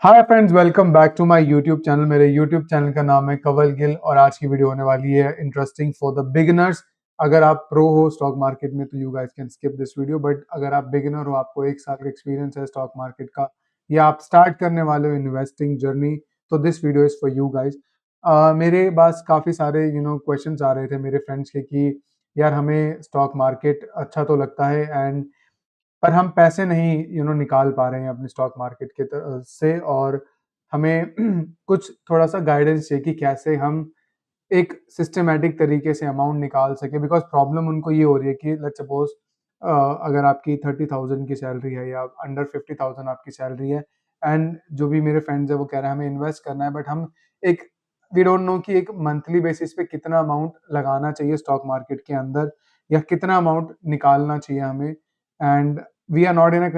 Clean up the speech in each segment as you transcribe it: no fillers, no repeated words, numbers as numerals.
Hi friends, welcome back to my YouTube channel. मेरे YouTube channel का नाम है कंवल गिल और आज की वीडियो होने वाली है इंटरेस्टिंग फॉर द बिगिनर्स। अगर आप प्रो हो स्टॉक मार्केट में तो you guys can skip this video, but अगर आप बिगिनर हो, आपको 1 साल का एक्सपीरियंस है स्टॉक मार्केट का या आप स्टार्ट करने वाले हो इन्वेस्टिंग जर्नी, तो this video is for you guys. मेरे पास काफ़ी सारे क्वेश्चंस आ रहे थे मेरे फ्रेंड्स के कि यार हमें स्टॉक मार्केट अच्छा तो लगता है एंड पर हम पैसे नहीं निकाल पा रहे हैं अपने स्टॉक मार्केट के से, और हमें कुछ थोड़ा सा गाइडेंस चाहिए कि कैसे हम एक सिस्टमेटिक तरीके से अमाउंट निकाल सके। बिकॉज प्रॉब्लम उनको ये हो रही है कि लेट्स सपोज अगर आपकी 30,000 की सैलरी है या अंडर 50,000 आपकी सैलरी है, एंड जो भी मेरे फ्रेंड्स है वो कह रहे हैं हमें इन्वेस्ट करना है, बट हम एक वी डोंट नो कि एक मंथली बेसिस पे कितना अमाउंट लगाना चाहिए स्टॉक मार्केट के अंदर या कितना अमाउंट निकालना चाहिए हमें। And we are not in a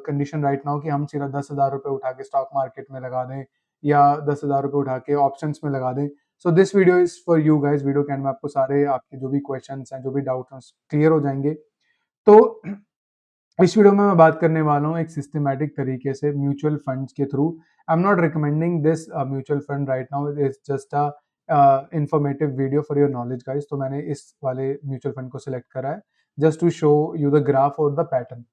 condition right now कि हम सिर्फ 10,000 रुपये उठा के स्टॉक मार्केट में लगा दें या 10,000 रुपये उठा के ऑप्शंस में लगा दें। So this video is for you guys. Video के एंड में आपको सारे आपके जो भी क्वेश्चंस हैं, जो भी डाउट्स हैं, क्लियर हो जाएंगे। तो इस वीडियो में मैं बात करने वाला हूँ एक सिस्टमेटिक तरीके से म्यूचुअल फंड्स के through. I am not recommending this mutual fund right now, it is just a informative video for your knowledge guys. तो मैंने इस वाले म्यूचुअल फंड को सिलेक्ट करा है just to show you the graph और the pattern.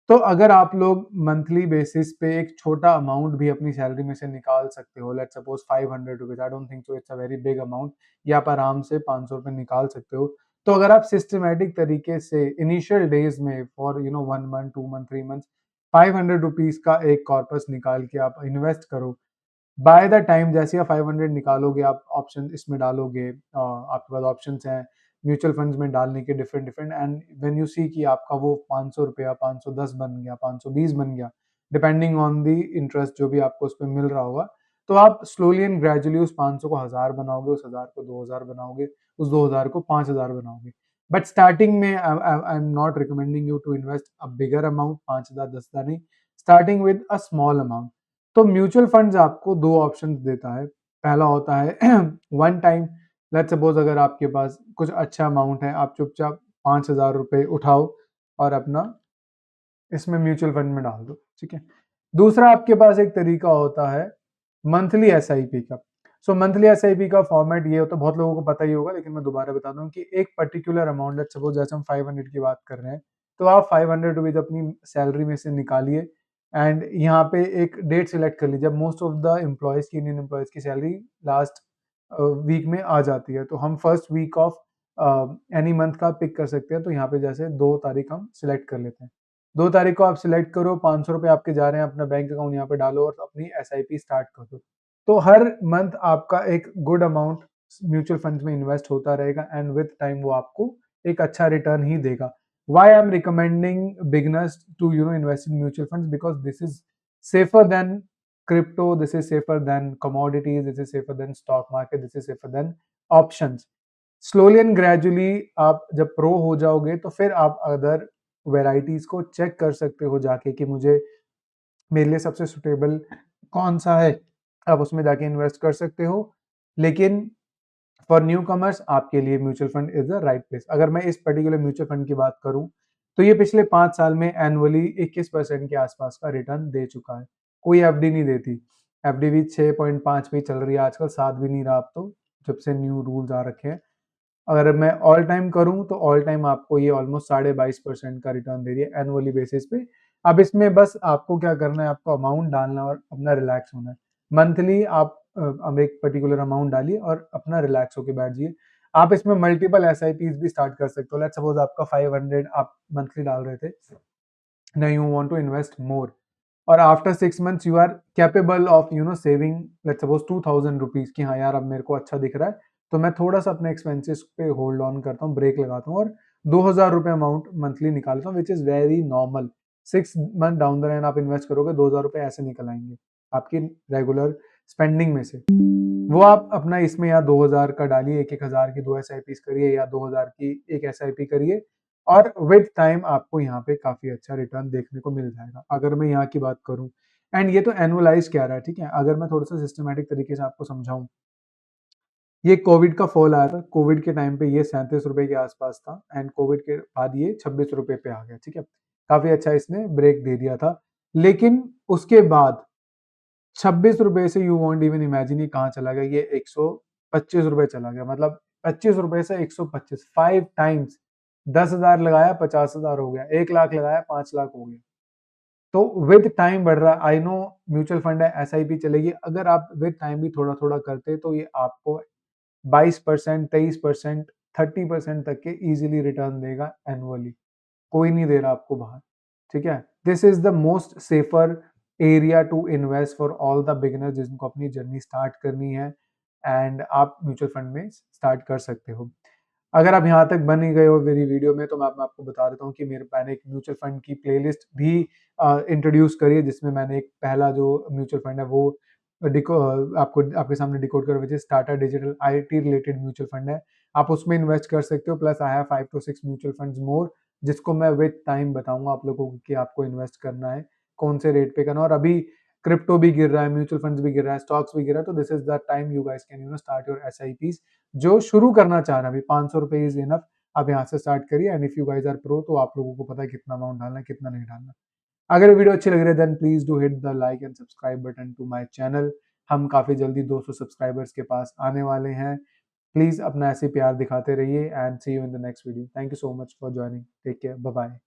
तो अगर आप लोग मंथली बेसिस पे एक छोटा अमाउंट भी अपनी सैलरी में से निकाल सकते हो, let's suppose 500 rupees, I don't think so it's a very big amount, या आप आराम से 500 रुपये निकाल सकते हो। तो अगर आप सिस्टमेटिक तरीके से इनिशियल डेज में for 1 month 2 month 3 month 500 rupees का एक कॉर्पस निकाल के आप इन्वेस्ट करो। बाय द टाइम जैसे आप 500 निकालोगे, आप ऑप्शन इसमें डालोगे, आपके पास ऑप्शन हैं म्यूचुअल फंड्स में डालने के different different, and when you see कि आपका वो 500 रुपया 510 बन गया, 520 बन गया, डिपेंडिंग ऑन दी इंटरेस्ट जो भी आपको उस पर मिल रहा होगा, तो आप स्लोली एंड ग्रेजुअली उस 500 को 1000 बनाओगे, उस 1000 को 2000 बनाओगे, उस 2000 को 5000 बनाओगे। बट स्टार्टिंग में I am not recommending you to invest a bigger amount, 5000 10,000 नहीं, starting with a small amount. तो म्यूचुअल फंड्स आपको दो ऑप्शंस देता है। पहला होता है वन टाइम। लेट्स सपोज अगर आपके पास कुछ अच्छा अमाउंट है, आप चुपचाप 5,000 रुपये उठाओ और अपना इसमें म्यूचुअल फंड में डाल दो, ठीक है। दूसरा आपके पास एक तरीका होता है मंथली एसआईपी का। सो मंथली एसआईपी का फॉर्मेट ये होता है, बहुत लोगों को पता ही होगा, लेकिन मैं दोबारा बता दूं कि एक पर्टिकुलर अमाउंट, लेट्स सपोज जैसे हम 500 की बात कर रहे हैं, तो आप 500 रुपीज अपनी सैलरी में से निकालिए एंड यहाँ पे एक डेट सिलेक्ट कर लीजिए। जब मोस्ट ऑफ द एम्प्लॉयज की, इंडियन एम्प्लॉयज की सैलरी लास्ट वीक में आ जाती है, तो हम first week of any month का पिक कर सकते हैं। तो यहाँ पे जैसे 2 तारीख हम सिलेक्ट कर लेते हैं। 2 तारीख को आप सिलेक्ट करो, 500 रुपये आपके जा रहे हैं, अपना बैंक अकाउंट यहाँ पे डालो और अपनी एसआईपी स्टार्ट कर दो। तो हर मंथ आपका एक गुड अमाउंट म्यूचुअल फंड्स में इन्वेस्ट होता रहेगा एंड विद टाइम वो आपको एक अच्छा रिटर्न ही देगा। Why I'm recommending beginners to invest in mutual funds? Because this is safer than crypto, this is safer than commodities, this is safer than stock market, this is safer than options. Slowly and gradually आप जब pro हो जाओगे तो फिर आप other varieties को check कर सकते हो जाके कि मुझे मेरे लिए सबसे सुटेबल कौन सा है, आप उसमें जाके इन्वेस्ट कर सकते हो। लेकिन फॉर न्यू कमर्स आपके लिए mutual fund is the right place. अगर मैं इस पर्टिकुलर म्यूचुअल फंड की बात करूं तो ये पिछले 5 साल में एनुअली 21% के आसपास का रिटर्न दे चुका है। कोई एफडी नहीं देती। एफडी भी 6.5 पे चल रही है आजकल, 7 भी नहीं रहा अब तो, जब से न्यू रूल्स आ रखे हैं। अगर मैं ऑल टाइम करूं तो ऑल टाइम आपको ये ऑलमोस्ट 22.5% का रिटर्न दे रही है एनुअली बेसिस पे। अब इसमें बस आपको क्या करना है, आपको अमाउंट डालना और अपना रिलैक्स होना है। मंथली आप अब एक पर्टिकुलर अमाउंट डालिए और अपना रिलैक्स होकर बैठ जाइए। आप इसमें मल्टीपल एसआईपीज भी स्टार्ट कर सकते हो। लेट्स सपोज आपका 500 आप मंथली डाल रहे थे, now you want to invest more, और after 6 months you are capable of saving let's suppose 2,000 rupees की। हाँ यार, अब मेरे को अच्छा दिख रहा है तो मैं थोड़ा सा अपने एक्सपेंसेस पे होल्ड ऑन करता हूँ, ब्रेक लगाता हूँ और 2,000 रुपये अमाउंट मंथली निकालता हूँ, which is very normal. 6 month down the line आप इन्वेस्ट करोगे, 2,000 रुपये ऐसे निकल आएंगे आपकी रेगुलर स्पेंडिंग में से। वो आप अपना इसमें या 2,000 का डालिए, 1,000 की 2 एसआईपी करिए या 2,000 की एक एसआईपी करिए, और विद टाइम आपको यहाँ पे काफी अच्छा रिटर्न देखने को मिल जाएगा। अगर मैं यहाँ की बात करूँ, एंड ये तो एनुअलाइज क्या रहा है, ठीक है। अगर मैं थोड़ा सा सिस्टमेटिक तरीके से आपको समझाऊं, ये कोविड का फॉल आया था, कोविड के टाइम पे ये 37 रुपए के आसपास था एंड कोविड के बाद ये 26 रुपए पे आ गया, ठीक है। काफी अच्छा इसने ब्रेक दे दिया था। लेकिन उसके बाद ₹26 से यू वोंट इवन इमेजिन ये कहाँ चला गया, ये ₹125 चला गया, मतलब ₹25 से 125, 5 टाइम्स। 10,000 लगाया 50,000 हो गया, 1 लाख लगाया 5 लाख हो गया। तो विद टाइम बढ़ रहा है। आई नो म्यूचुअल फंड है, एसआईपी चलेगी, अगर आप विद टाइम भी थोड़ा थोड़ा करते तो ये आपको 22%, 23%, 30% तक के इजीली रिटर्न देगा एनुअली। कोई नहीं दे रहा आपको बाहर, ठीक है। This is the most safer area to invest for all the beginners जिनको अपनी जर्नी स्टार्ट करनी है, एंड आप म्यूचुअल फंड में स्टार्ट कर सकते हो। अगर आप यहाँ तक बन ही गए हो मेरी वीडियो में, तो मैं आपको बता देता हूँ कि मैंने एक म्यूचुअल फंड की प्लेलिस्ट भी इंट्रोड्यूस करी है, जिसमें मैंने एक पहला जो म्यूचुअल फंड है वो आपको आपके सामने डिकोड कर, which is Tata digital IT related mutual fund है। आप उसमें इन्वेस्ट कर सकते हो। Plus I have 5 to 6 mutual funds more, जिसको मैं विद टाइम बताऊंगा आप लोगों को कि आपको इन्वेस्ट करना है, कौन से रेट पे करना है। और अभी क्रिप्टो भी गिर रहा है, म्यूचुअल फंड्स भी गिर रहा है, स्टॉक्स भी गिर रहा है, तो this is the time you guys can start your SIPs. जो शुरू करना चाह रहे हैं, अभी ₹500 इज इनफ, आप यहाँ से स्टार्ट करिए। And if you guys are pro, तो आप लोगों को पता है कितना अमाउंट डालना है, कितना नहीं डालना। अगर वीडियो अच्छी लग रही है then please do hit the like and subscribe button to my channel. हम काफी जल्दी 200 सब्सक्राइबर्स के पास आने वाले हैं। प्लीज अपना ऐसे प्यार दिखाते रहिए, and see you in the next video. Thank you so much for joining, take care, bye bye.